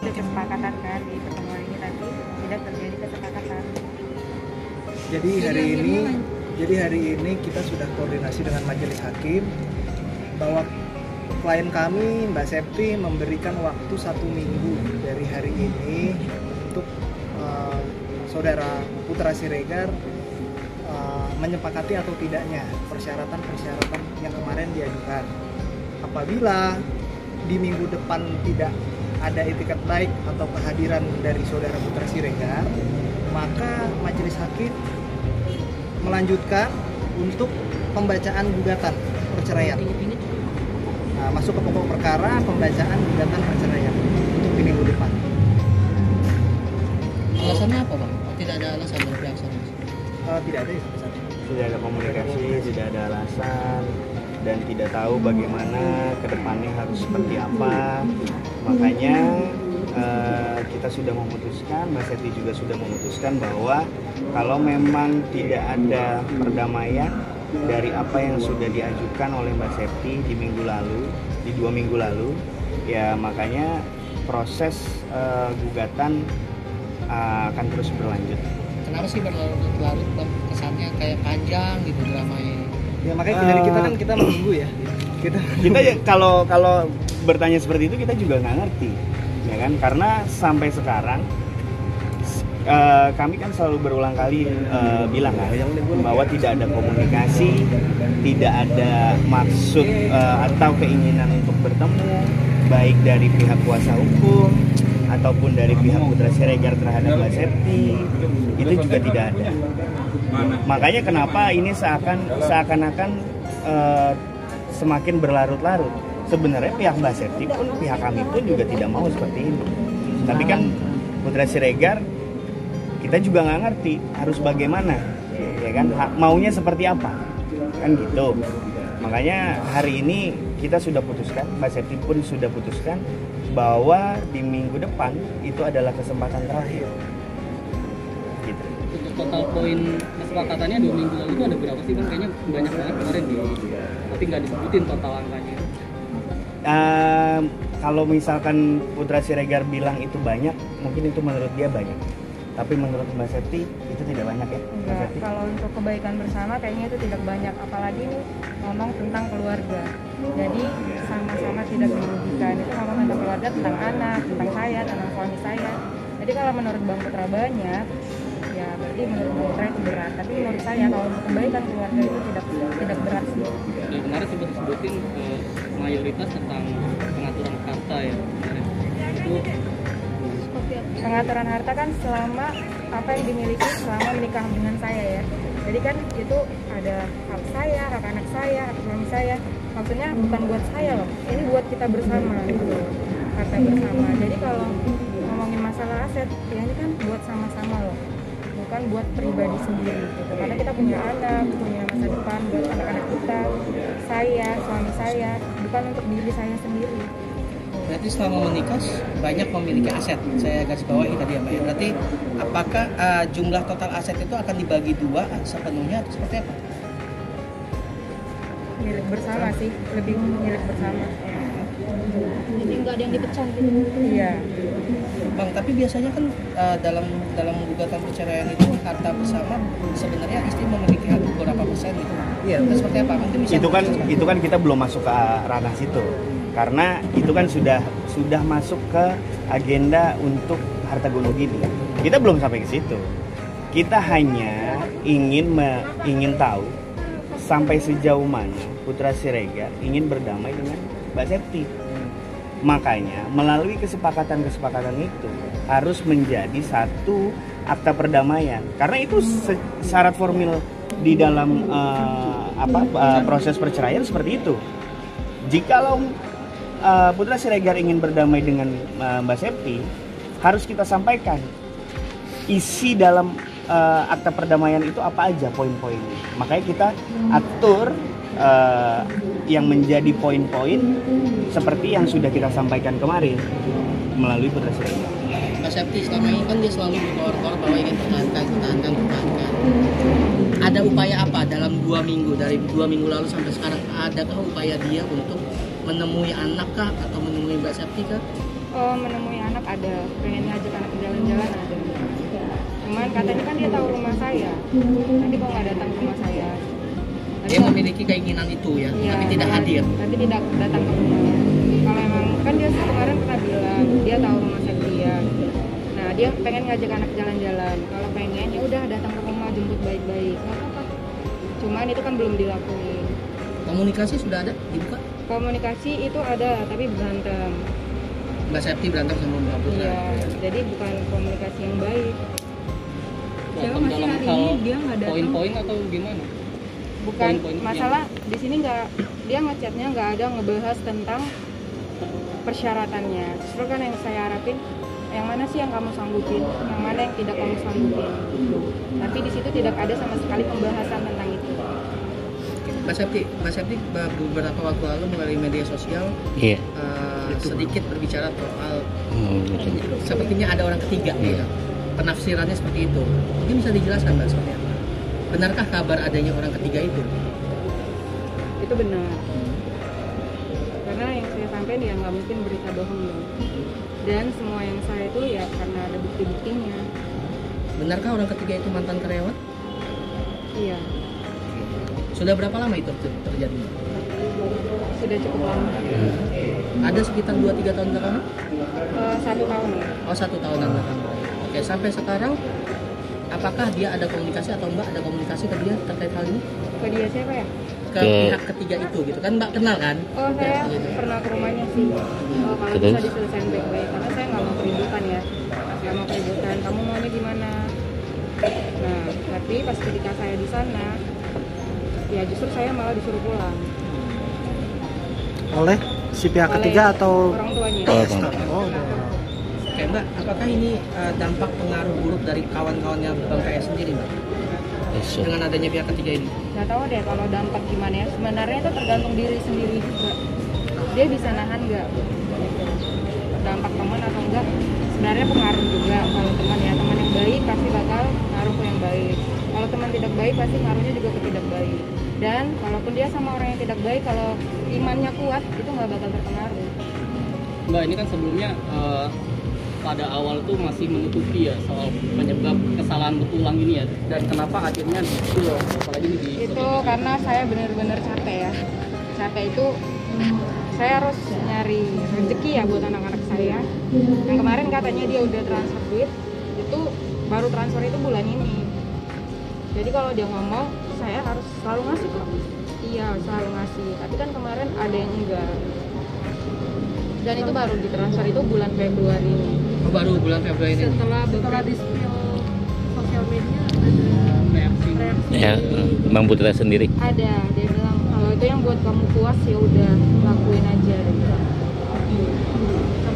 itu kesepakatan kan di pertemuan ini tadi tidak terjadi kesepakatan. Jadi hari ini kita sudah koordinasi dengan majelis hakim bahwa klien kami Mbak Septi memberikan waktu 1 minggu dari hari ini untuk saudara Putra Siregar menyepakati atau tidaknya persyaratan-persyaratan yang kemarin diajukan. Apabila di minggu depan tidak ada itikat baik atau kehadiran dari saudara Putra Siregar, maka majelis hakim melanjutkan untuk pembacaan gugatan perceraian. Masuk ke pokok perkara pembacaan gugatan perceraian untuk di minggu depan. Alasannya apa, Bang? Tidak ada alasan dari pihak sana? Tidak ada ya sampai saat ini. Tidak ada komunikasi, tidak ada alasan, dan tidak tahu bagaimana ke depannya harus seperti apa. Makanya kita sudah memutuskan, Mbak Seti juga sudah memutuskan bahwa kalau memang tidak ada perdamaian dari apa yang sudah diajukan oleh Mbak Septi di 2 minggu lalu, ya makanya proses gugatan akan terus berlanjut. Kenapa sih berlarut-larut, Bang? Kesannya kayak panjang gitu dramanya. Ya makanya dari kita kan kita menunggu ya. Kita ya kalau bertanya seperti itu kita juga nggak ngerti, ya kan? Karena sampai sekarang kami kan selalu berulang kali bilang kan bahwa tidak ada komunikasi, tidak ada maksud atau keinginan untuk bertemu, baik dari pihak kuasa hukum ataupun dari pihak Putra Siregar terhadap Mbak Septi, itu juga tidak ada. Makanya kenapa ini seakan-akan semakin berlarut-larut. Sebenarnya pihak Mbak Septi pun, pihak kami pun juga tidak mau seperti ini. Tapi kan Putra Siregar, kita juga nggak ngerti harus bagaimana, ya kan? Maunya seperti apa, kan gitu. Makanya hari ini kita sudah putuskan, Mbak Septi pun sudah putuskan bahwa di minggu depan itu adalah kesempatan terakhir. Gitu. Untuk total poin kesepakatannya 2 minggu lalu itu ada berapa sih, Bang? Kayaknya banyak banget kemarin tapi nggak disebutin total angkanya. Kalau misalkan Putra Siregar bilang itu banyak, mungkin itu menurut dia banyak. Tapi menurut Mbak Septi itu tidak banyak ya? Enggak, kalau untuk kebaikan bersama kayaknya itu tidak banyak, apalagi ini ngomong tentang keluarga. Jadi sama-sama tidak merugikan. Itu ngomong tentang keluarga, tentang anak, tentang saya, tentang suami saya. Jadi kalau menurut Bang Putra banyak, ya berarti menurut Bang Putra itu berat. Tapi menurut saya kalau untuk kebaikan keluarga itu tidak berat sih. Dan kemarin sempat disebutin mayoritas tentang pengaturan harta ya kemarin. Itu Pengaturan harta kan selama apa yang dimiliki selama menikah dengan saya ya. Jadi kan itu ada hak saya, hak anak saya, hak suami saya. Maksudnya bukan buat saya loh, ini buat kita bersama gitu. Harta bersama. Jadi kalau ngomongin masalah aset, ya ini kan buat sama-sama loh. Bukan buat pribadi sendiri gitu. Karena kita punya anak, punya masa depan buat anak-anak kita, saya, suami saya, bukan untuk diri saya sendiri. Berarti selama menikah banyak memiliki aset. Saya garis bawahi tadi ya, Mbak. Berarti apakah jumlah total aset itu akan dibagi 2 sepenuhnya atau seperti apa? Milik bersama sih, lebih milik bersama. Jadi nggak ada yang dipecah gitu. Iya. Bang, tapi biasanya kan dalam gugatan perceraian itu harta bersama sebenarnya istri memiliki hak berapa persen gitu. Iya. Itu seperti apa? Mungkin bisa Itu kan kita belum masuk ke ranah situ. Karena itu kan sudah masuk ke agenda untuk harta gonogini gini. Kita belum sampai ke situ. Kita hanya ingin tahu sampai sejauh mana Putra Siregar ingin berdamai dengan Mbak Septi. Makanya melalui kesepakatan itu harus menjadi satu akta perdamaian. Karena itu syarat formil di dalam proses perceraian seperti itu. Jikalau Putra Siregar ingin berdamai dengan Mbak Septi, harus kita sampaikan isi dalam akta perdamaian itu apa aja poin-poinnya. Makanya kita atur yang menjadi poin-poin seperti yang sudah kita sampaikan kemarin melalui Putra Siregar. Mbak Septi selama ini kan dia selalu berkor-kor bahwa ingin pertahankan. Ada upaya apa dalam 2 minggu, dari 2 minggu lalu sampai sekarang? Adakah upaya dia untuk menemui anak kah atau menemui Mbak Septi kah? Menemui anak ada, pengen ngajak anak jalan-jalan ada. Cuman katanya kan dia tahu rumah saya, nanti kok nggak datang ke rumah saya. Dia memiliki keinginan itu ya, Iya, tapi tidak hadir. Tapi tidak datang ke rumah. Kalau emang kan dia kemarin pernah bilang dia tahu rumah saya dia. Nah dia pengen ngajak anak jalan-jalan. Kalau pengen ya udah datang ke rumah jemput baik-baik. Nggak apa-apa. Cuman itu kan belum dilakuin. Komunikasi sudah ada dibuka? Komunikasi itu ada tapi berantem. Mbak Septi berantem sama Mbak Putra. Iya. Jadi bukan komunikasi yang baik. Berantem masih dalam hari hal ini dia nggak datang. poin-poin atau gimana? Bukan Poin-poin masalah di sini nggak, dia ngechatnya nggak ada ngebahas tentang persyaratannya. Justru kan yang saya harapin yang mana sih yang kamu sanggupin, yang mana yang tidak kamu sanggupin. Tapi di situ tidak ada sama sekali pembahasan tentang itu. Mbak Septi beberapa waktu lalu melalui media sosial Iya. sedikit berbicara soal sepertinya ada orang ketiga. Iya. Penafsirannya seperti itu. Mungkin bisa dijelaskan Mbak seperti apa? Benarkah kabar adanya orang ketiga itu? Itu benar. Karena yang saya sampaikan ya nggak mungkin berita bohong dong. Dan semua yang saya itu ya karena ada bukti-buktinya. Benarkah orang ketiga itu mantan karyawan? Iya, Sudah berapa lama itu terjadi? sudah cukup lama. Ada sekitar 2-3 tahun belakangan? 1 tahun ya. Oh, 1 tahunan belakangan. Oke, sampai sekarang apakah dia ada komunikasi atau Mbak ada komunikasi ke dia terkait hal ini? Ke dia siapa ya? Ke pihak ketiga itu gitu kan Mbak kenal kan? Oh saya Gitu. pernah ke rumahnya sih. Kalau bisa diselesaikan baik-baik karena saya nggak mau keributan ya. Nggak mau keributan. Kamu maunya gimana? Nah tapi pas ketika saya di sana, ya justru saya malah disuruh pulang Oleh si pihak oleh ketiga atau orang tuanya. oh, udah. Oke Mbak, apakah ini dampak pengaruh buruk dari kawan-kawannya Bang PS sendiri Mbak? Dengan adanya pihak ketiga ini? Nggak tahu deh kalau dampak gimana ya. Sebenarnya itu tergantung diri sendiri juga. Dia bisa nahan nggak? Gitu. Dampak teman atau enggak? Sebenarnya pengaruh juga kalau teman ya. Teman yang baik pasti bakal ngaruh ke yang baik. Kalau teman tidak baik pasti ngaruhnya juga ke tidak baik. Dan kalaupun dia sama orang yang tidak baik, kalau imannya kuat itu nggak bakal terpengaruh. Mbak ini kan sebelumnya pada awal tuh masih menutupi ya soal penyebab kesalahan berulang ini ya, dan kenapa akhirnya itu loh, apalagi ini di Itu karena saya benar-benar capek ya. Capek itu saya harus nyari rezeki ya buat anak-anak saya. Yang kemarin katanya dia udah transfer duit, itu baru transfer itu bulan ini. Jadi kalau dia ngomong, saya harus selalu ngasih kok. Iya, selalu ngasih. Tapi kan kemarin ada yang enggak. Dan itu baru ditransfer itu bulan Februari ini. Oh, baru bulan Februari ini? Setelah di spill sosial media reaksi. Ya, Bang Putra sendiri. Ada, dia bilang kalau itu yang buat kamu puas ya udah lakuin aja. Dia bilang.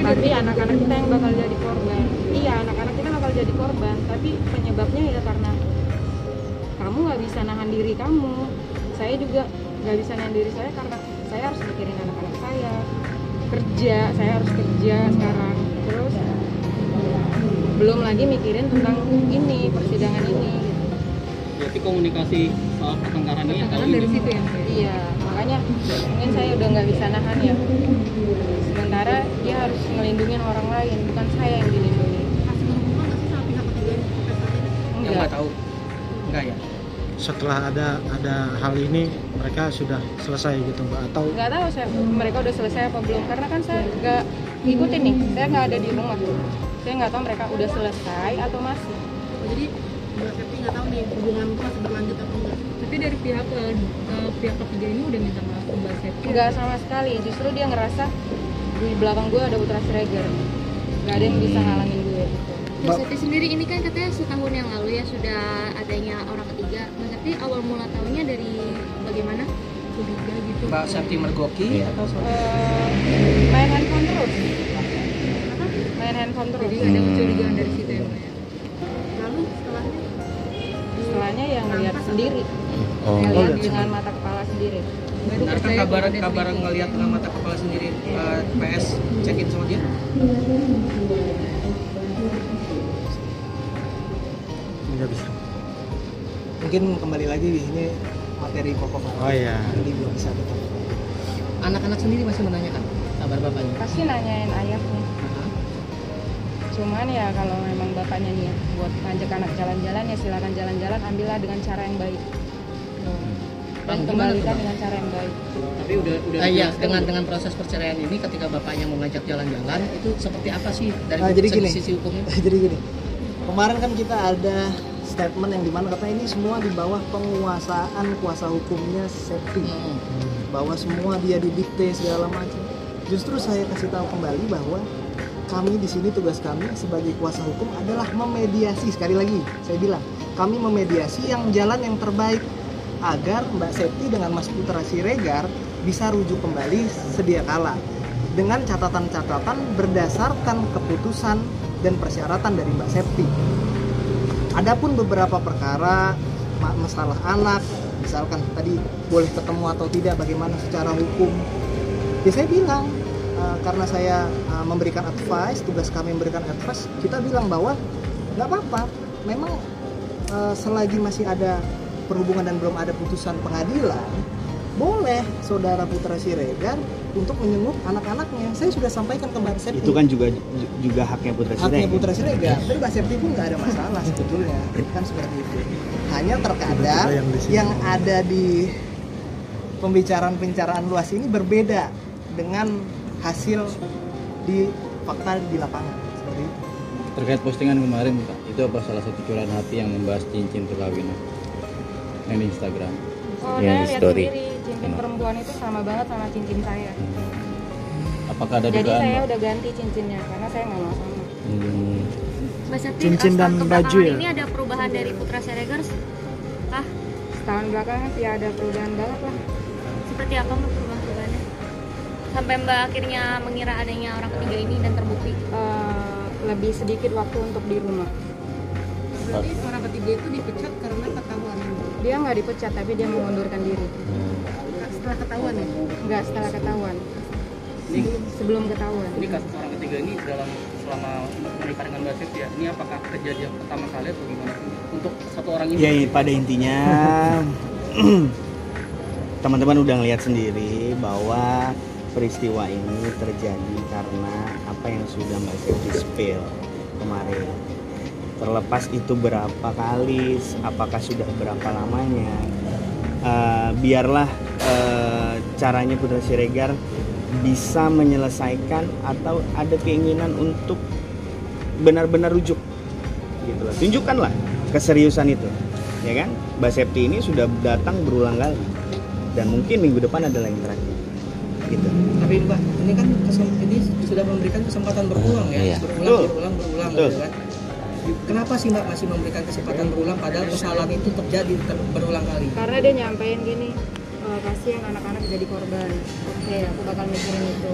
Tapi anak-anak kita yang bakal jadi korban. Iya, anak-anak kita bakal jadi korban. Tapi penyebabnya ya karena kamu nggak bisa nahan diri kamu. Saya juga nggak bisa nahan diri saya karena saya harus mikirin anak-anak saya. Saya harus kerja sekarang. Terus belum lagi mikirin tentang ini persidangan ini. Gitu. Berarti komunikasi soal pertengkaran ini Dari situ ya. Iya, makanya mungkin saya udah nggak bisa nahan ya. Sementara dia harus ngelindungin orang lain, bukan saya yang dilindungi. Yang Mbak tahu? Enggak ya? Setelah ada hal ini mereka sudah selesai gitu Mbak atau Nggak tahu mereka udah selesai apa belum, karena kan saya nggak ngikutin nih, saya nggak ada di rumah. Saya nggak tahu mereka udah selesai atau masih. Jadi Mbak Septi nggak tahu nih hubungan itu masih berlanjut atau enggak. Tapi dari pihak ketiga ini udah minta maaf ke Mbak Septi. Nggak sama sekali, justru dia ngerasa di belakang gue ada Putra Siregar, nggak ada yang bisa ngalangin gue. Mbak Septi sendiri ini kan katanya setahun yang lalu ya sudah adanya orang ketiga. Mbak Septi awal mula tahunya dari bagaimana? Curiga gitu. Mbak Septi mergoki atau Main handphone terus. Main handphone terus. Jadi ada kecurigaan dari situ ya Mbak ya. Lalu Setelahnya yang ngeliat sendiri, Oh, ngeliat dengan mata kepala sendiri. benarkah kabar ngelihat dengan mata kepala sendiri PS check-in sama dia? nggak bisa? Mungkin kembali lagi di sini materi pokok. Oh iya. Jadi belum bisa kita. Anak-anak sendiri masih menanyakan kabar bapaknya. Pasti nanyain ayahnya. Cuman ya kalau memang bapaknya nih buat ngajak anak jalan-jalan ya silakan jalan-jalan, ambillah dengan cara yang baik. Dan kembalikan dengan cara yang baik. Tapi udah Iya, dengan proses perceraian ini ketika bapaknya mau ngajak jalan-jalan itu seperti apa sih dari Jadi gini. sisi hukumnya? Jadi gini, kemarin kan kita ada statement yang dimana katanya ini semua di bawah penguasaan kuasa hukumnya Septi, bahwa semua dia didikte segala macam. Justru saya kasih tahu kembali bahwa kami di sini, tugas kami sebagai kuasa hukum adalah memediasi. Sekali lagi saya bilang, kami memediasi yang jalan yang terbaik agar Mbak Septi dengan Mas Putra Siregar bisa rujuk kembali sedia kala dengan catatan-catatan berdasarkan keputusan dan persyaratan dari Mbak Septi. Adapun beberapa perkara masalah anak, misalkan tadi boleh ketemu atau tidak, bagaimana secara hukum, ya saya bilang karena saya memberikan advice, tugas kami memberikan advice, kita bilang bahwa nggak apa-apa, memang selagi masih ada perhubungan dan belum ada putusan pengadilan, boleh saudara Putra Siregar untuk menyenguk anak-anaknya. Saya sudah sampaikan ke Mbak Septi. Itu kan juga haknya Putra Siregar. Haknya Putra Siregar. Tapi Mbak Septi pun nggak ada masalah sebetulnya, kan seperti itu. Hanya terkadang yang ada di pembicaraan luas ini berbeda dengan hasil di fakta di lapangan. Seperti itu. Terkait postingan kemarin Pak, itu apa salah satu curahan hati yang membahas cincin perkawinan yang di Instagram? Oh, Yang saya lihat story. sendiri cincin perempuan itu sama banget sama cincin saya. Apakah ada Jadi dugaan saya Pak? udah ganti cincinnya karena saya nggak mau sama. Mbak Septi, Cincin dan setahun baju kebelakangan ya? ini ada perubahan dari Putra Siregar kah? Setahun belakangan ya ada perubahan banget lah. Seperti apa Mbak perubahan-perubahannya? Sampai Mbak akhirnya mengira adanya orang ketiga ini dan terbukti. Lebih sedikit waktu untuk di rumah. Berarti orang ketiga itu dipecat karena ketahuan. Dia nggak dipecat tapi dia mengundurkan diri. Setelah ketahuan ya? Nggak setelah ketahuan. Ini, Sebelum ketahuan. ini kasus orang ketiga ini selama menikah dengan Mbak Septi ya, ini apakah kejadian pertama kali atau gimana? Untuk satu orang ini? Ya pada intinya teman-teman udah ngeliat sendiri bahwa peristiwa ini terjadi karena apa yang sudah Mbak Septi spill kemarin. Terlepas itu berapa kali, apakah sudah berapa lamanya, biarlah caranya Putra Siregar bisa menyelesaikan atau ada keinginan untuk benar-benar rujuk gitu lah. Tunjukkanlah keseriusan itu, ya kan? Mbak Septi ini sudah datang berulang kali dan mungkin minggu depan adalah yang terakhir gitu. Tapi Mbak, ini kan ini sudah memberikan kesempatan berulang ya, Iya. berulang Betul. gitu kan. Kenapa sih Mbak masih memberikan kesempatan berulang padahal kesalahan itu terjadi berulang kali? Karena dia nyampein gini, kasihan anak-anak jadi korban. Oke, aku bakal mikirin itu.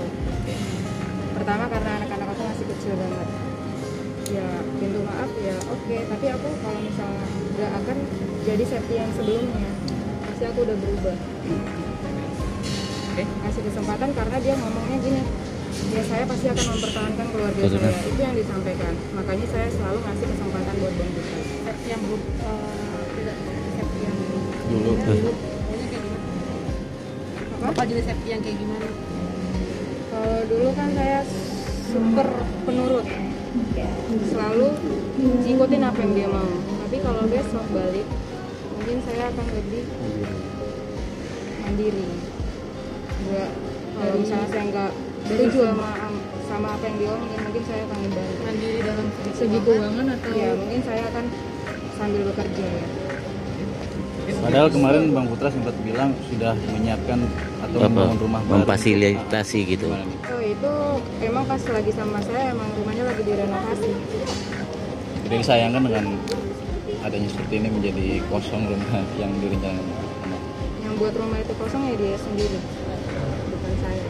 Pertama karena anak-anak aku masih kecil banget. Ya pintu maaf ya oke, tapi aku kalau misalnya nggak akan jadi Septi yang sebelumnya, pasti aku udah berubah. Kasih kesempatan karena dia ngomongnya gini, ya saya pasti akan mempertahankan keluarga saya, itu yang disampaikan. Makanya saya selalu ngasih kesempatan buat Bang Putra. Septi yang tidak Septi yang Dulu. Apa jenis Septi yang kayak gimana? Kalau dulu kan saya super penurut, selalu ngikutin apa yang dia mau. Tapi kalau besok balik, mungkin saya akan lebih mandiri. Enggak, kalau misalnya saya nggak setuju sama apa yang dia omongin, mungkin saya akan ngebantu. Mandiri dalam segi keuangan atau? Ya mungkin saya akan sambil bekerja ya. Padahal kemarin Bang Putra sempat bilang sudah menyiapkan atau membangun rumah baru. Memfasilitasi gitu. Gimana nih? Oh itu emang pas lagi sama saya emang rumahnya lagi direnovasi. Jadi disayangkan dengan adanya seperti ini menjadi kosong rumah yang direncanakan. Yang buat rumah itu kosong ya dia sendiri, bukan saya.